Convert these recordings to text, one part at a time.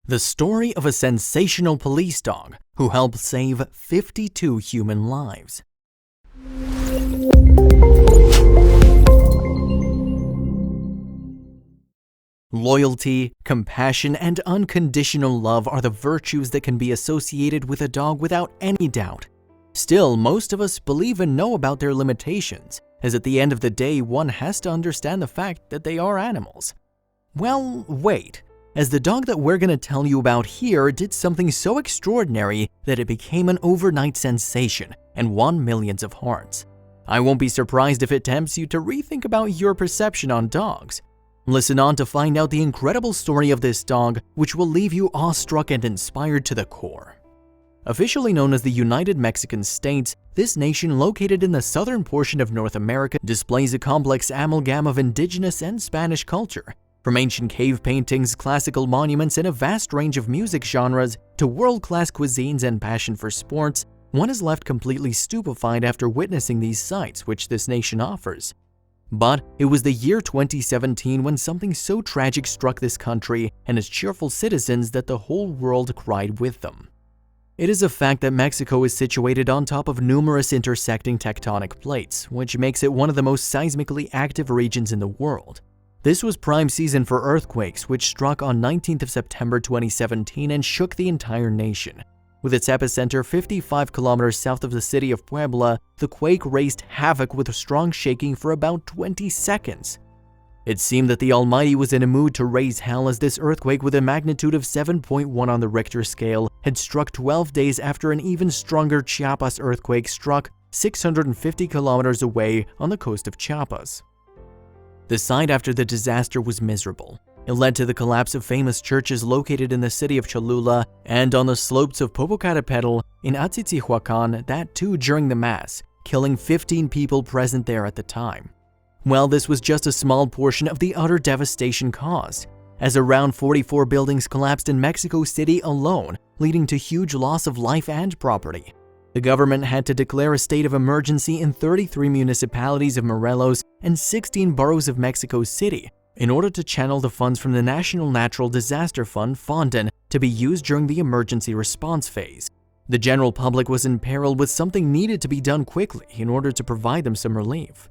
The story of a sensational police dog who helped save 52 human lives. Loyalty, compassion, and unconditional love are the virtues that can be associated with a dog without any doubt. Still, most of us believe and know about their limitations, as at the end of the day, one has to understand the fact that they are animals. Well, wait. As the dog that we're going to tell you about here did something so extraordinary that it became an overnight sensation and won millions of hearts. I won't be surprised if it tempts you to rethink about your perception on dogs. Listen on to find out the incredible story of this dog, which will leave you awestruck and inspired to the core. Officially known as the United Mexican States, this nation located in the southern portion of North America displays a complex amalgam of indigenous and Spanish culture. From ancient cave paintings, classical monuments, and a vast range of music genres to world-class cuisines and passion for sports, one is left completely stupefied after witnessing these sights which this nation offers. But it was the year 2017 when something so tragic struck this country and its cheerful citizens that the whole world cried with them. It is a fact that Mexico is situated on top of numerous intersecting tectonic plates, which makes it one of the most seismically active regions in the world. This was prime season for earthquakes, which struck on 19th of September 2017 and shook the entire nation. With its epicenter 55 kilometers south of the city of Puebla, the quake raised havoc with strong shaking for about 20 seconds. It seemed that the Almighty was in a mood to raise hell, as this earthquake with a magnitude of 7.1 on the Richter scale had struck 12 days after an even stronger Chiapas earthquake struck 650 kilometers away on the coast of Chiapas. The sight after the disaster was miserable. It led to the collapse of famous churches located in the city of Cholula and on the slopes of Popocatépetl in Atzizihuacan, that too during the mass, killing 15 people present there at the time. Well, this was just a small portion of the utter devastation caused, as around 44 buildings collapsed in Mexico City alone, leading to huge loss of life and property. The government had to declare a state of emergency in 33 municipalities of Morelos and 16 boroughs of Mexico City in order to channel the funds from the National Natural Disaster Fund, FONDEN, to be used during the emergency response phase. The general public was in peril, with something needed to be done quickly in order to provide them some relief.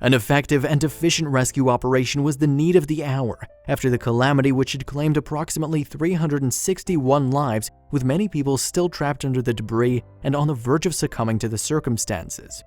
An effective and efficient rescue operation was the need of the hour after the calamity, which had claimed approximately 361 lives, with many people still trapped under the debris and on the verge of succumbing to the circumstances.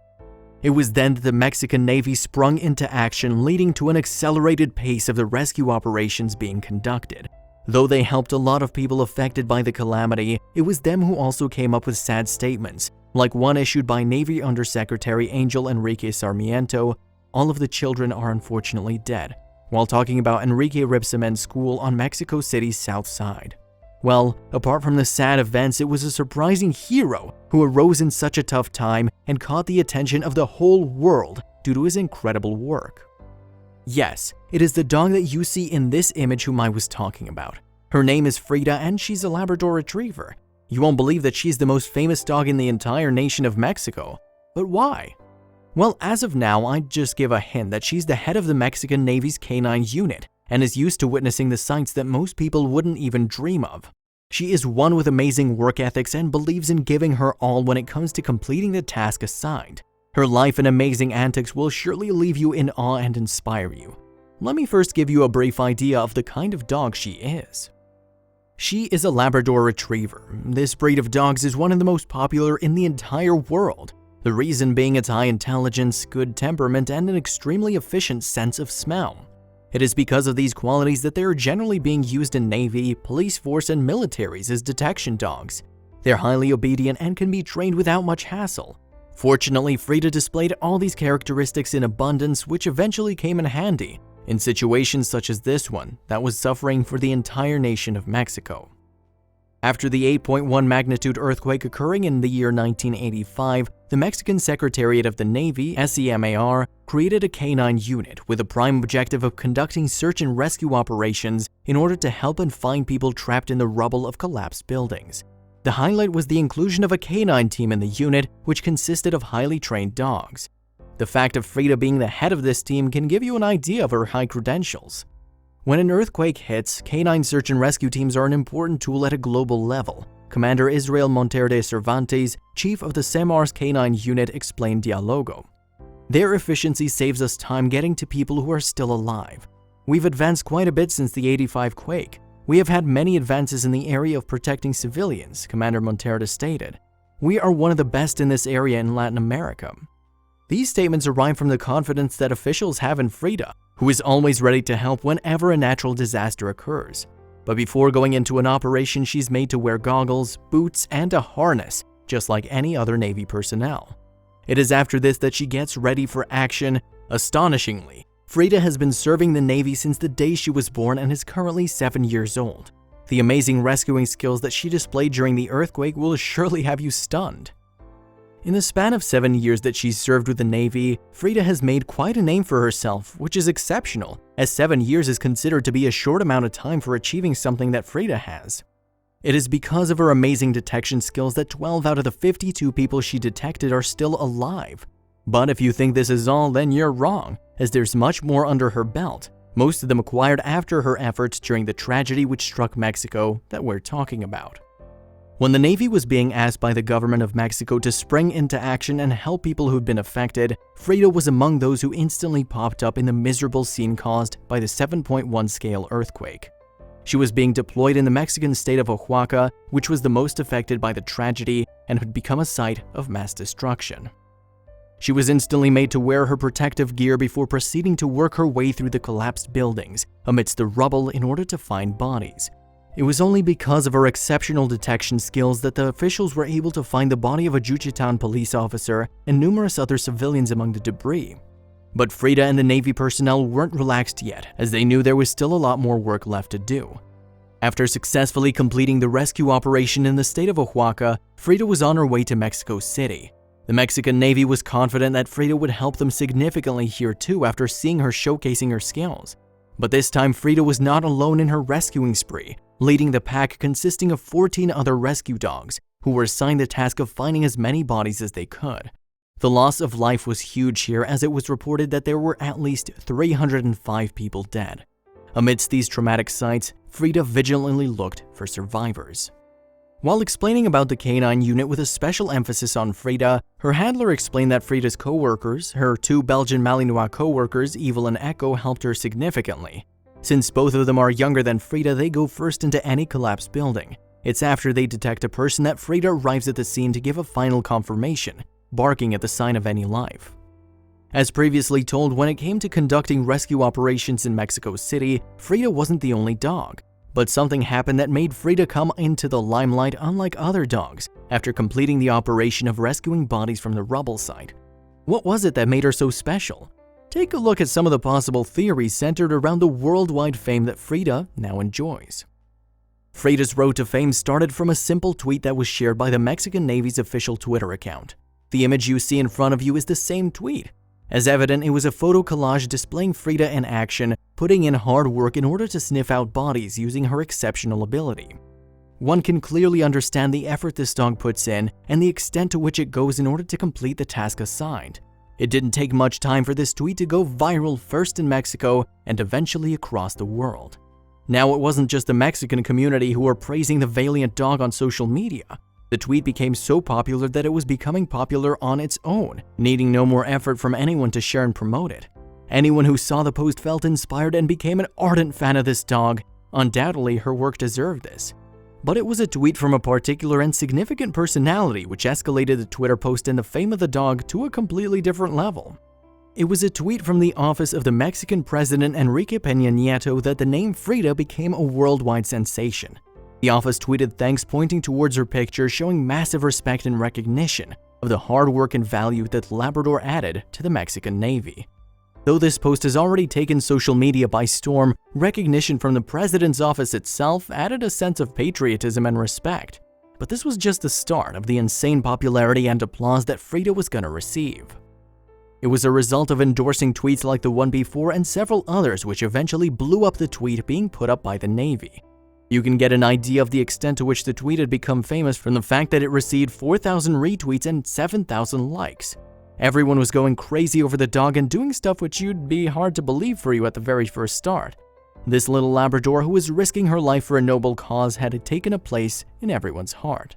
It was then that the Mexican Navy sprung into action, leading to an accelerated pace of the rescue operations being conducted. Though they helped a lot of people affected by the calamity, it was them who also came up with sad statements, like one issued by Navy Undersecretary Angel Enrique Sarmiento: "All of the children are unfortunately dead," while talking about Enrique Ripsamen School on Mexico City's south side. Well, apart from the sad events, it was a surprising hero who arose in such a tough time and caught the attention of the whole world due to his incredible work. Yes, it is the dog that you see in this image whom I was talking about. Her name is Frida, and she's a Labrador Retriever. You won't believe that she's the most famous dog in the entire nation of Mexico. But why? Well, as of now, I'd just give a hint that she's the head of the Mexican Navy's canine unit and is used to witnessing the sights that most people wouldn't even dream of. She is one with amazing work ethics and believes in giving her all when it comes to completing the task assigned. Her life and amazing antics will surely leave you in awe and inspire you. Let me first give you a brief idea of the kind of dog she is. She is a Labrador Retriever. This breed of dogs is one of the most popular in the entire world. The reason being its high intelligence, good temperament, and an extremely efficient sense of smell. It is because of these qualities that they are generally being used in Navy, police force, and militaries as detection dogs. They're highly obedient and can be trained without much hassle. Fortunately, Frida displayed all these characteristics in abundance, which eventually came in handy in situations such as this one that was suffering for the entire nation of Mexico. After the 8.1 magnitude earthquake occurring in the year 1985, the Mexican Secretariat of the Navy, SEMAR, created a canine unit with the prime objective of conducting search and rescue operations in order to help and find people trapped in the rubble of collapsed buildings. The highlight was the inclusion of a canine team in the unit, which consisted of highly trained dogs. The fact of Frida being the head of this team can give you an idea of her high credentials. When an earthquake hits, canine search and rescue teams are an important tool at a global level. Commander Israel Monterde Cervantes, chief of the SEMAR's Canine Unit, explained Dialogo. Their efficiency saves us time getting to people who are still alive. We've advanced quite a bit since the '85 quake. We have had many advances in the area of protecting civilians, Commander Monterde stated. We are one of the best in this area in Latin America. These statements arrive from the confidence that officials have in Frida, who is always ready to help whenever a natural disaster occurs. But before going into an operation, she's made to wear goggles, boots, and a harness, just like any other Navy personnel. It is after this that she gets ready for action. Astonishingly, Frida has been serving the Navy since the day she was born and is currently 7 years old. The amazing rescuing skills that she displayed during the earthquake will surely have you stunned. In the span of 7 years that she's served with the Navy, Frida has made quite a name for herself, which is exceptional, as 7 years is considered to be a short amount of time for achieving something that Frida has. It is because of her amazing detection skills that 12 out of the 52 people she detected are still alive. But if you think this is all, then you're wrong, as there's much more under her belt, most of them acquired after her efforts during the tragedy which struck Mexico that we're talking about. When the Navy was being asked by the government of Mexico to spring into action and help people who'd been affected, Frida was among those who instantly popped up in the miserable scene caused by the 7.1 scale earthquake. She was being deployed in the Mexican state of Oaxaca, which was the most affected by the tragedy and had become a site of mass destruction. She was instantly made to wear her protective gear before proceeding to work her way through the collapsed buildings amidst the rubble in order to find bodies. It was only because of her exceptional detection skills that the officials were able to find the body of a Juchitán police officer and numerous other civilians among the debris. But Frida and the Navy personnel weren't relaxed yet, as they knew there was still a lot more work left to do. After successfully completing the rescue operation in the state of Oaxaca, Frida was on her way to Mexico City. The Mexican Navy was confident that Frida would help them significantly here too after seeing her showcasing her skills. But this time Frida was not alone in her rescuing spree, leading the pack consisting of 14 other rescue dogs, who were assigned the task of finding as many bodies as they could. The loss of life was huge here, as it was reported that there were at least 305 people dead. Amidst these traumatic sights, Frida vigilantly looked for survivors. While explaining about the canine unit with a special emphasis on Frida, her handler explained that Frida's co-workers, her 2 Belgian Malinois co-workers, Evil and Echo, helped her significantly. Since both of them are younger than Frida, they go first into any collapsed building. It's after they detect a person that Frida arrives at the scene to give a final confirmation, barking at the sign of any life. As previously told, when it came to conducting rescue operations in Mexico City, Frida wasn't the only dog. But something happened that made Frida come into the limelight unlike other dogs after completing the operation of rescuing bodies from the rubble site. What was it that made her so special? Take a look at some of the possible theories centered around the worldwide fame that Frida now enjoys. Frida's road to fame started from a simple tweet that was shared by the Mexican Navy's official Twitter account. The image you see in front of you is the same tweet. As evident, it was a photo collage displaying Frida in action, putting in hard work in order to sniff out bodies using her exceptional ability. One can clearly understand the effort this dog puts in and the extent to which it goes in order to complete the task assigned. It didn't take much time for this tweet to go viral, first in Mexico and eventually across the world. Now, it wasn't just the Mexican community who were praising the valiant dog on social media. The tweet became so popular that it was becoming popular on its own, needing no more effort from anyone to share and promote it. Anyone who saw the post felt inspired and became an ardent fan of this dog. Undoubtedly, her work deserved this. But it was a tweet from a particular and significant personality which escalated the Twitter post and the fame of the dog to a completely different level. It was a tweet from the office of the Mexican President Enrique Peña Nieto that the name Frida became a worldwide sensation. The office tweeted thanks, pointing towards her picture, showing massive respect and recognition of the hard work and value that Labrador added to the Mexican Navy. Though this post has already taken social media by storm, recognition from the president's office itself added a sense of patriotism and respect. But this was just the start of the insane popularity and applause that Frida was going to receive. It was a result of endorsing tweets like the one before and several others which eventually blew up the tweet being put up by the Navy. You can get an idea of the extent to which the tweet had become famous from the fact that it received 4,000 retweets and 7,000 likes. Everyone was going crazy over the dog and doing stuff which you'd be hard to believe for you at the very first start. This little Labrador who was risking her life for a noble cause had taken a place in everyone's heart.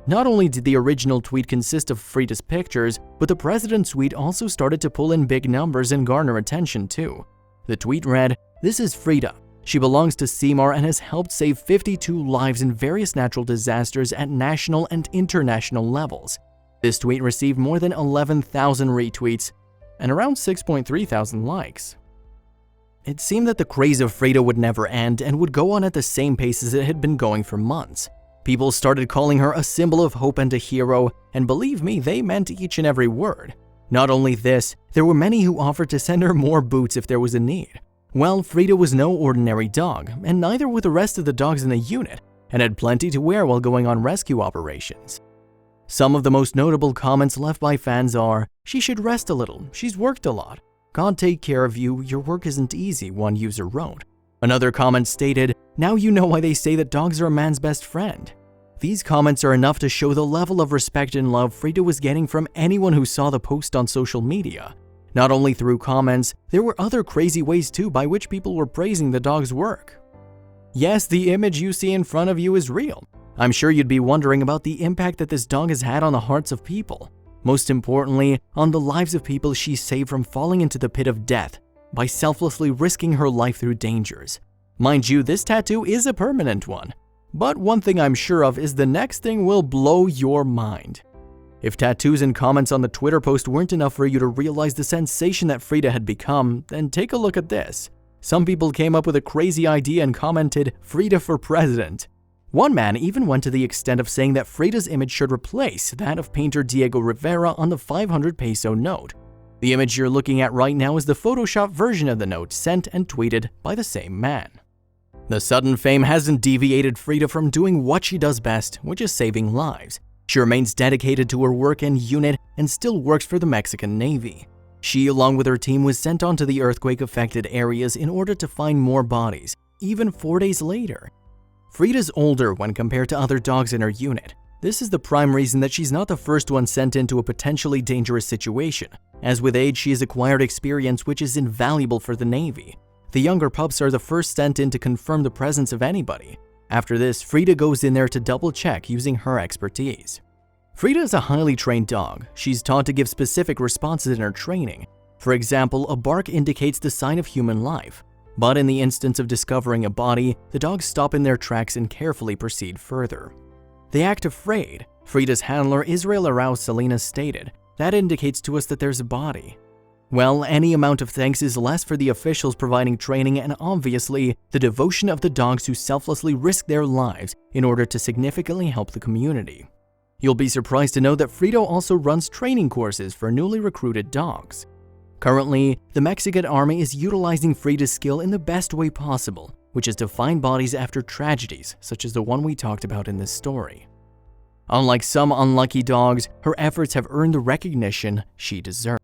Not only did the original tweet consist of Frida's pictures, but the president's tweet also started to pull in big numbers and garner attention too. The tweet read, "This is Frida. She belongs to Seymour and has helped save 52 lives in various natural disasters at national and international levels." This tweet received more than 11,000 retweets and around 6.3 thousand likes. It seemed that the craze of Frida would never end and would go on at the same pace as it had been going for months. People started calling her a symbol of hope and a hero, and believe me, they meant each and every word. Not only this, there were many who offered to send her more boots if there was a need. Well, Frida was no ordinary dog, and neither were the rest of the dogs in the unit, and had plenty to wear while going on rescue operations. Some of the most notable comments left by fans are, "She should rest a little, she's worked a lot. God take care of you, your work isn't easy," one user wrote. Another comment stated, "Now you know why they say that dogs are a man's best friend." These comments are enough to show the level of respect and love Frida was getting from anyone who saw the post on social media. Not only through comments, there were other crazy ways too by which people were praising the dog's work. Yes, the image you see in front of you is real. I'm sure you'd be wondering about the impact that this dog has had on the hearts of people. Most importantly, on the lives of people she saved from falling into the pit of death by selflessly risking her life through dangers. Mind you, this tattoo is a permanent one. But one thing I'm sure of is the next thing will blow your mind. If tattoos and comments on the Twitter post weren't enough for you to realize the sensation that Frida had become, then take a look at this. Some people came up with a crazy idea and commented, "Frida for President." One man even went to the extent of saying that Frida's image should replace that of painter Diego Rivera on the 500 peso note. The image you're looking at right now is the Photoshop version of the note sent and tweeted by the same man. The sudden fame hasn't deviated Frida from doing what she does best, which is saving lives. She remains dedicated to her work and unit and still works for the Mexican Navy. She, along with her team, was sent onto the earthquake-affected areas in order to find more bodies, even 4 days later. Frida's older when compared to other dogs in her unit. This is the prime reason that she's not the first one sent into a potentially dangerous situation, as with age she has acquired experience which is invaluable for the Navy. The younger pups are the first sent in to confirm the presence of anybody. After this, Frida goes in there to double-check using her expertise. Frida is a highly trained dog. She's taught to give specific responses in her training. For example, a bark indicates the sign of human life. But in the instance of discovering a body, the dogs stop in their tracks and carefully proceed further. They act afraid. Frida's handler, Israel Arauz Salinas, stated, "That indicates to us that there's a body." Well, any amount of thanks is less for the officials providing training and obviously the devotion of the dogs who selflessly risk their lives in order to significantly help the community. You'll be surprised to know that Frida also runs training courses for newly recruited dogs. Currently, the Mexican Army is utilizing Frida's skill in the best way possible, which is to find bodies after tragedies such as the one we talked about in this story. Unlike some unlucky dogs, her efforts have earned the recognition she deserves.